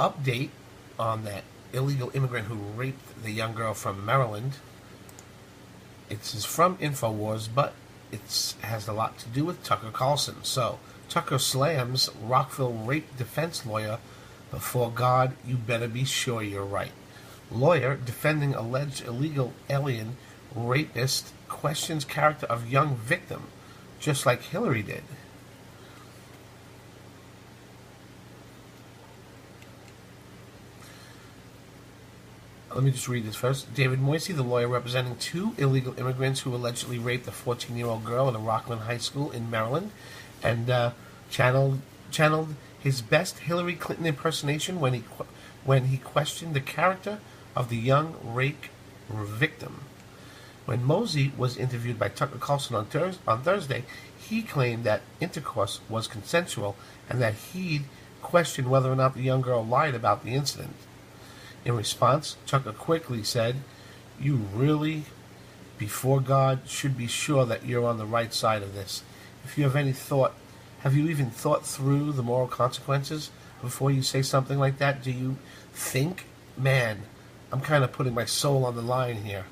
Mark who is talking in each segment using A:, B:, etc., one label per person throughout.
A: update on that illegal immigrant who raped the young girl from Maryland. It's from InfoWars, but it has a lot to do with Tucker Carlson. So, Tucker slams Rockville rape defense lawyer. Before God, you better be sure you're right. Lawyer defending alleged illegal alien rapist questions character of young victim, just like Hillary did. Let me just read this first. David Moisey, the lawyer representing two illegal immigrants who allegedly raped a 14-year-old girl at a Rockland High School in Maryland, and channeled his best Hillary Clinton impersonation when he questioned the character of the young rape victim. When Moisey was interviewed by Tucker Carlson on Thursday, he claimed that intercourse was consensual and that he'd questioned whether or not the young girl lied about the incident. In response, Tucker quickly said, "You really, before God, should be sure that you're on the right side of this. If you have any thought, have you even thought through the moral consequences before you say something like that? Do you think, man, I'm kind of putting my soul on the line here."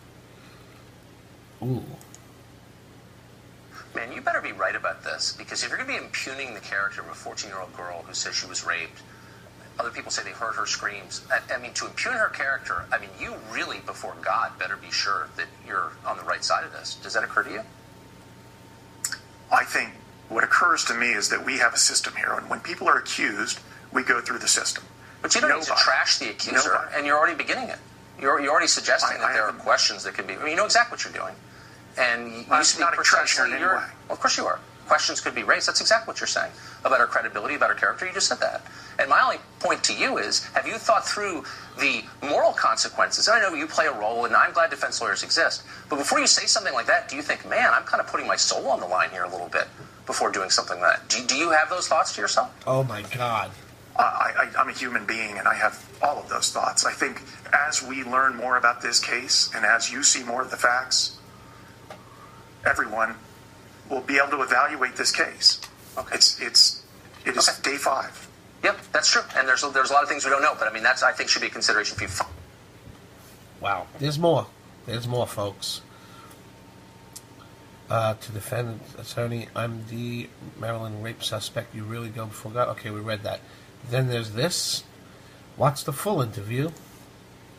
A: Ooh.
B: Man, you better be right about this, because if you're going to be impugning the character of a 14-year-old girl who says she was raped, other people say they heard her screams. I mean, to impugn her character, I mean, you really, before God, better be sure that you're on the right side of this. Does that occur to you?
C: I think what occurs to me is that we have a system here, and when people are accused, we go through the system.
B: But you don't need to trash the accuser, and you're already beginning it. You're already suggesting that there are questions that can be... I mean, you know exactly what you're doing. And you used to be precisely... Well, of course you are. Questions could be raised. That's exactly what you're saying. About her credibility, about her character. You just said that. And my only point to you is, have you thought through the moral consequences? And I know you play a role, and I'm glad defense lawyers exist. But before you say something like that, do you think, man, I'm kind of putting my soul on the line here a little bit before doing something like that? Do you have those thoughts to yourself?
A: Oh, my God.
C: I'm a human being, and I have all of those thoughts. I think as we learn more about this case, and as you see more of the facts, everyone will be able to evaluate this case. Okay. It is day 5.
B: Yep, that's true. And there's a lot of things we don't know, but I mean, that's, I think, should be a consideration for you.
A: Wow. There's more. There's more, folks. To defend attorney, I'm the Maryland rape suspect. You really go before God? Okay, we read that. Then there's this. Watch the full interview.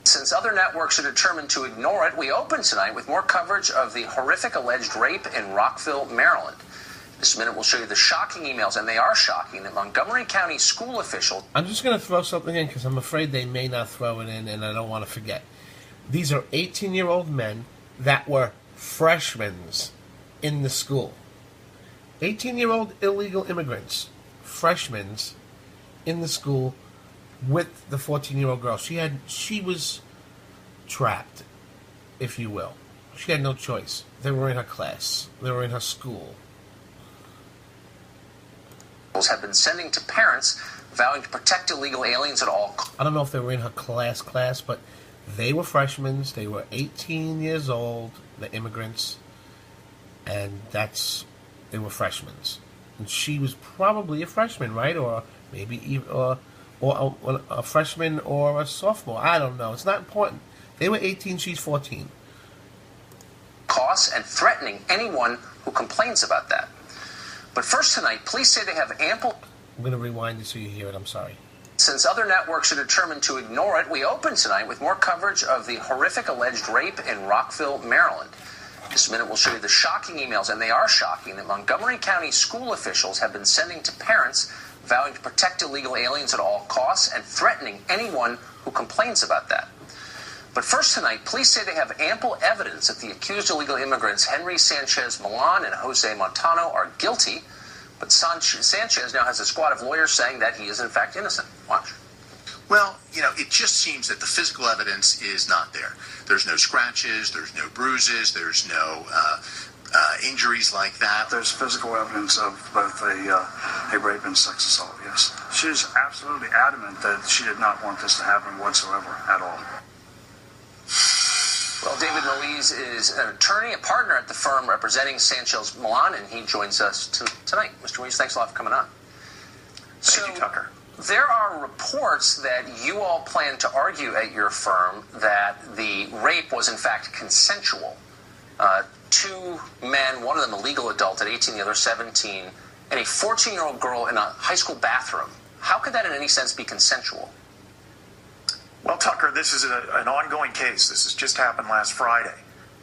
B: Since other networks are determined to ignore it, we open tonight with more coverage of the horrific alleged rape in Rockville, Maryland. This minute we'll show you the shocking emails, and they are shocking, that Montgomery County school officials...
A: I'm just going to throw something in because I'm afraid they may not throw it in, and I don't want to forget. These are 18-year-old men that were freshmen in the school. 18-year-old illegal immigrants, freshmen in the school with the 14-year-old girl. She was trapped, if you will. She had no choice. They were in her class. They were in her school.
B: Have been sending to parents vowing to protect illegal aliens at all.
A: I don't know if they were in her class, but they were freshmen. They were 18 years old, the immigrants, and they were freshmen. And she was probably a freshman, right? Or maybe even or a freshman or a sophomore. I don't know. It's not important. They were 18. She's 14.
B: Costs and threatening anyone who complains about that. But first tonight, police say they have ample...
A: I'm going to rewind it so you hear it. I'm sorry.
B: Since other networks are determined to ignore it, we open tonight with more coverage of the horrific alleged rape in Rockville, Maryland. This minute we'll show you the shocking emails, and they are shocking, that Montgomery County school officials have been sending to parents vowing to protect illegal aliens at all costs and threatening anyone who complains about that. But first tonight, police say they have ample evidence that the accused illegal immigrants Henry Sanchez Milan and Jose Montano are guilty, but Sanchez now has a squad of lawyers saying that he is in fact innocent. Watch.
D: Well, it just seems that the physical evidence is not there. There's no scratches, there's no bruises, there's no injuries like that.
E: There's physical evidence of both a rape and sex assault, yes. She's absolutely adamant that she did not want this to happen whatsoever at all.
B: Well, David Moise is an attorney, a partner at the firm representing Sanchez Milan, and he joins us tonight. Mr. Moise, thanks a lot for coming on.
C: Thank you, Tucker.
B: there are reports that you all plan to argue at your firm that the rape was in fact consensual. Two men, one of them a legal adult at 18, the other 17, and a 14-year-old girl in a high school bathroom. How could that in any sense be consensual?
C: Well, Tucker, this is an ongoing case. This has just happened last Friday.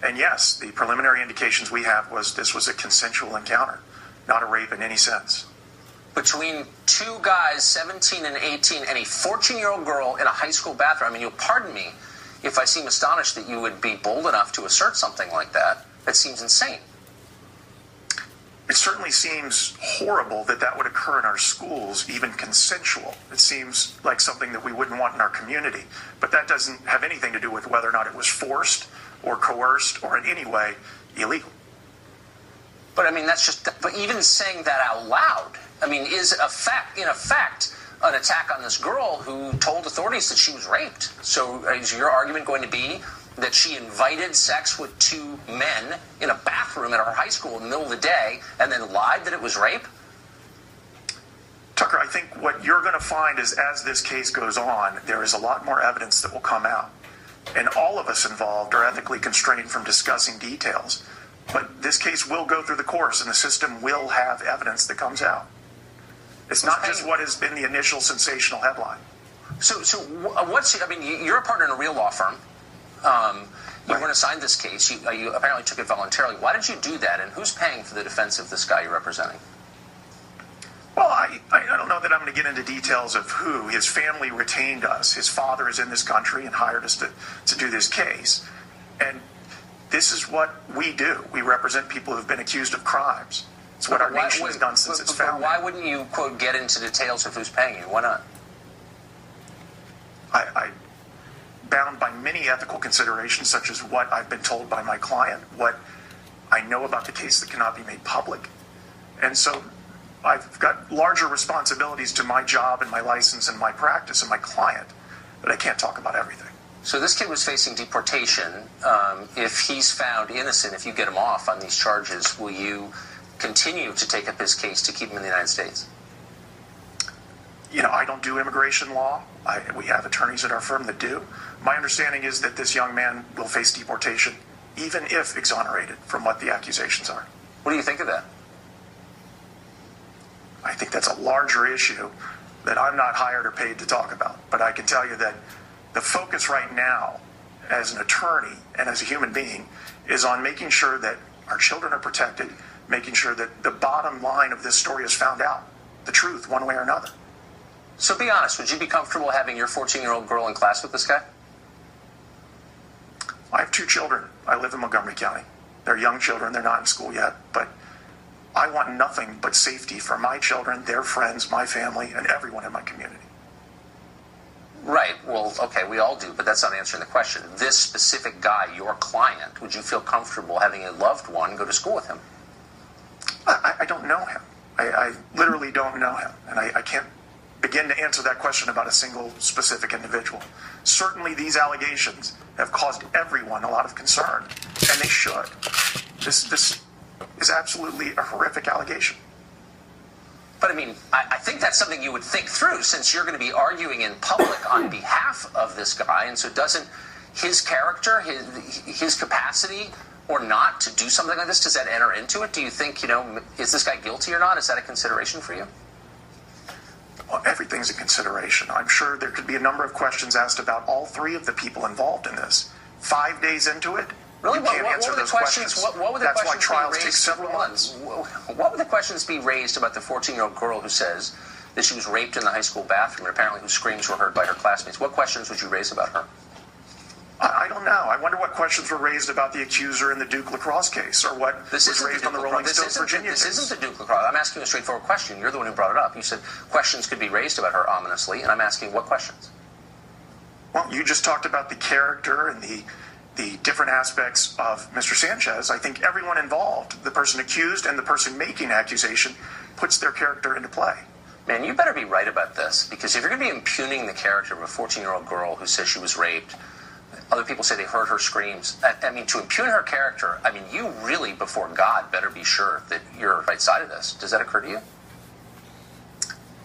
C: And yes, the preliminary indications we have was this was a consensual encounter, not a rape in any sense.
B: Between two guys, 17 and 18, and a 14-year-old girl in a high school bathroom. I mean, you'll pardon me if I seem astonished that you would be bold enough to assert something like that. That seems insane.
C: It certainly seems horrible that that would occur in our schools, even consensual. It seems like something that we wouldn't want in our community. But that doesn't have anything to do with whether or not it was forced or coerced or in any way illegal.
B: But I mean, that's just, but even saying that out loud, I mean, is in effect an attack on this girl who told authorities that she was raped. So is your argument going to be that she invited sex with two men in a bathroom at her high school in the middle of the day and then lied that it was rape?
C: Tucker, I think what you're going to find is as this case goes on, there is a lot more evidence that will come out. And all of us involved are ethically constrained from discussing details. But this case will go through the course, and the system will have evidence that comes out. It's not just what has been the initial sensational headline.
B: So what's, I mean, you're a partner in a real law firm. You weren't assigned this case. You apparently took it voluntarily. Why did you do that, and who's paying for the defense of this guy you're representing?
C: Well, I don't know that I'm going to get into details of who. His family retained us. His father is in this country and hired us to do this case. And this is what we do. We represent people who have been accused of crimes. It's what our nation has done since its founding.
B: Why wouldn't you, quote, get into details of who's paying you? Why not?
C: I'm bound by many ethical considerations, such as what I've been told by my client, what I know about the case that cannot be made public. And so I've got larger responsibilities to my job and my license and my practice and my client, but I can't talk about everything.
B: So this kid was facing deportation. If he's found innocent, if you get him off on these charges, will you continue to take up his case to keep him in the United States?
C: You know, I don't do immigration law. We have attorneys at our firm that do. My understanding is that this young man will face deportation, even if exonerated from what the accusations are.
B: What do you think of that?
C: I think that's a larger issue that I'm not hired or paid to talk about. But I can tell you that the focus right now, as an attorney and as a human being, is on making sure that our children are protected, making sure that the bottom line of this story is found out, the truth, one way or another.
B: So be honest, would you be comfortable having your 14-year-old girl in class with this guy?
C: I have two children. I live in Montgomery County. They're young children. They're not in school yet. But I want nothing but safety for my children, their friends, my family, and everyone in my community.
B: Right. Well, okay, we all do, but that's not answering the question. This specific guy, your client, would you feel comfortable having a loved one go to school with him?
C: I don't know him. I literally don't know him. And I can't begin to answer that question about a single specific individual. Certainly these allegations have caused everyone a lot of concern, and they should. This is absolutely a horrific allegation.
B: But I mean, I think that's something you would think through, since you're going to be arguing in public on behalf of this guy, and so doesn't his character, his capacity or not to do something like this, does that enter into it? Do you think, is this guy guilty or not? Is that a consideration for you?
C: Well, everything's a consideration. I'm sure there could be a number of questions asked about all three of the people involved in this. 5 days into it,
B: really?
C: You can't answer those questions.
B: What would the
C: That's
B: questions
C: why trials
B: be raised
C: take several months.
B: What would the questions be raised about the 14-year-old girl who says that she was raped in the high school bathroom and apparently whose screams were heard by her classmates? What questions would you raise about her?
C: I don't know. I wonder what questions were raised about the accuser in the Duke lacrosse case, or what was raised on the Rolling Stones Virginia case.
B: This isn't the Duke lacrosse. I'm asking a straightforward question. You're the one who brought it up. You said questions could be raised about her ominously, and I'm asking what questions?
C: Well, you just talked about the character and the different aspects of Mr. Sanchez. I think everyone involved, the person accused and the person making accusation, puts their character into play.
B: Man, you better be right about this, because if you're going to be impugning the character of a 14-year-old girl who says she was raped, other people say they heard her screams. I mean, to impugn her character, I mean, you really, before God, better be sure that you're right side of this. Does that occur to you?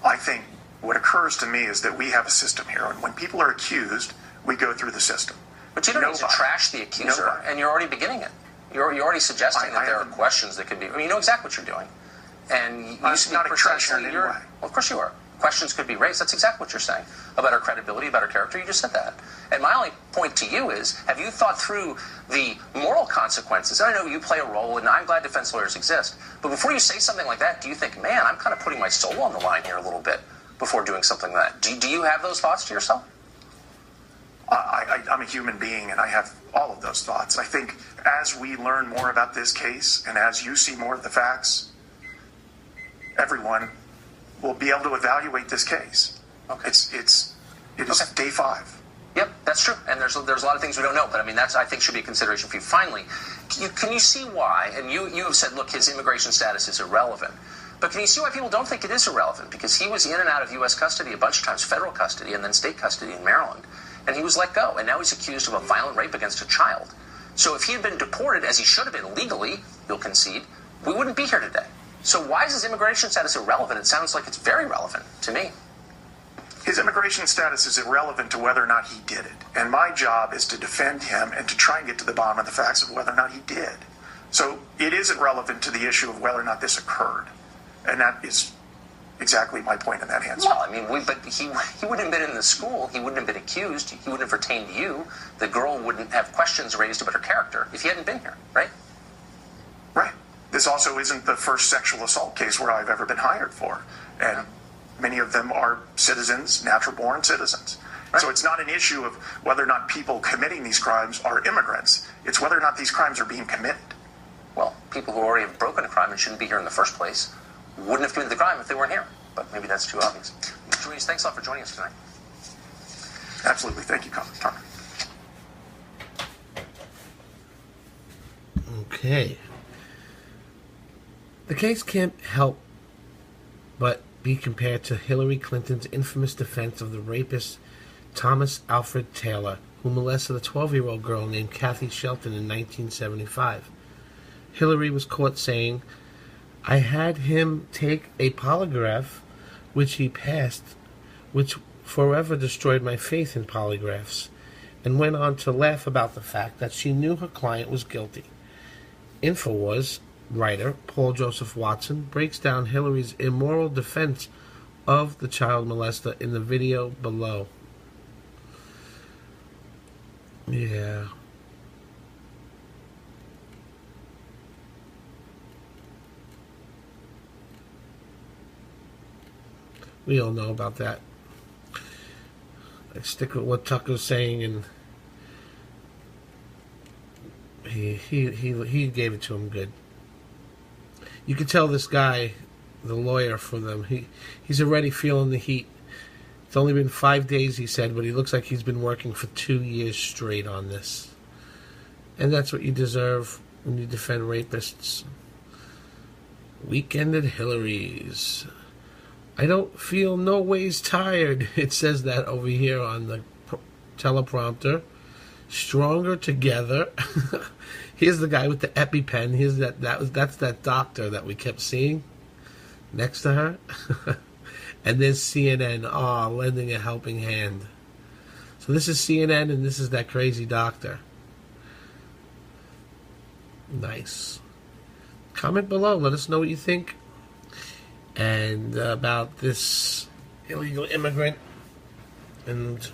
C: I think What occurs to me is that we have a system here, and when people are accused, we go through the system.
B: But you don't need to trash the accuser, and you're already beginning it. You're already suggesting that there are questions that could be. I mean, you know exactly what you're doing, and you used to be
C: not a trasher in any way.
B: Well, of course you are. Questions could be raised. That's exactly what you're saying about her credibility, about her character. You just said that. And my only point to you is, have you thought through the moral consequences? I know you play a role, and I'm glad defense lawyers exist. But before you say something like that, do you think, man, I'm kind of putting my soul on the line here a little bit before doing something like that? Do you have those thoughts to yourself?
C: I'm a human being, and I have all of those thoughts. I think as we learn more about this case, and as you see more of the facts, everyone will be able to evaluate this case.
B: Okay.
C: It is day 5.
B: Yep, that's true. And there's a lot of things we don't know, but I mean, that's, I think, should be a consideration for you. Finally, can you see why, and you have said, look, his immigration status is irrelevant, but can you see why people don't think it is irrelevant? Because he was in and out of U.S. custody a bunch of times, federal custody, and then state custody in Maryland, and he was let go, and now he's accused of a violent rape against a child. So if he had been deported, as he should have been legally, you'll concede, we wouldn't be here today. So why is his immigration status irrelevant? It sounds like it's very relevant to me.
C: His immigration status is irrelevant to whether or not he did it. And my job is to defend him and to try and get to the bottom of the facts of whether or not he did. So it isn't relevant to the issue of whether or not this occurred. And that is exactly my point in that answer.
B: Well, I mean, but he wouldn't have been in the school. He wouldn't have been accused. He wouldn't have retained you. The girl wouldn't have questions raised about her character if he hadn't been here, right?
C: Right. This also isn't the first sexual assault case where I've ever been hired for. And many of them are citizens, natural-born citizens. Right. So it's not an issue of whether or not people committing these crimes are immigrants. It's whether or not these crimes are being committed.
B: Well, people who already have broken a crime and shouldn't be here in the first place wouldn't have committed the crime if they weren't here. But maybe that's too obvious. Mr. Williams, thanks a lot for joining us tonight.
C: Absolutely. Thank you, Tucker.
A: Okay. The case can't help but be compared to Hillary Clinton's infamous defense of the rapist Thomas Alfred Taylor, who molested a 12-year-old girl named Kathy Shelton in 1975. Hillary was caught saying, "I had him take a polygraph, which he passed, which forever destroyed my faith in polygraphs," and went on to laugh about the fact that she knew her client was guilty. InfoWars writer Paul Joseph Watson breaks down Hillary's immoral defense of the child molester in the video below. Yeah. We all know about that. I stick with what Tucker's saying, and he gave it to him good. You can tell this guy, the lawyer for them, he's already feeling the heat. It's only been 5 days, he said, but he looks like he's been working for 2 years straight on this. And that's what you deserve when you defend rapists. Weekend at Hillary's. I don't feel no ways tired. It says that over here on the teleprompter. Stronger together. Here's the guy with the EpiPen. Here's that's that doctor that we kept seeing next to her. And there's CNN, lending a helping hand. So this is CNN, and this is that crazy doctor. Nice. Comment below. Let us know what you think. And about this illegal immigrant. And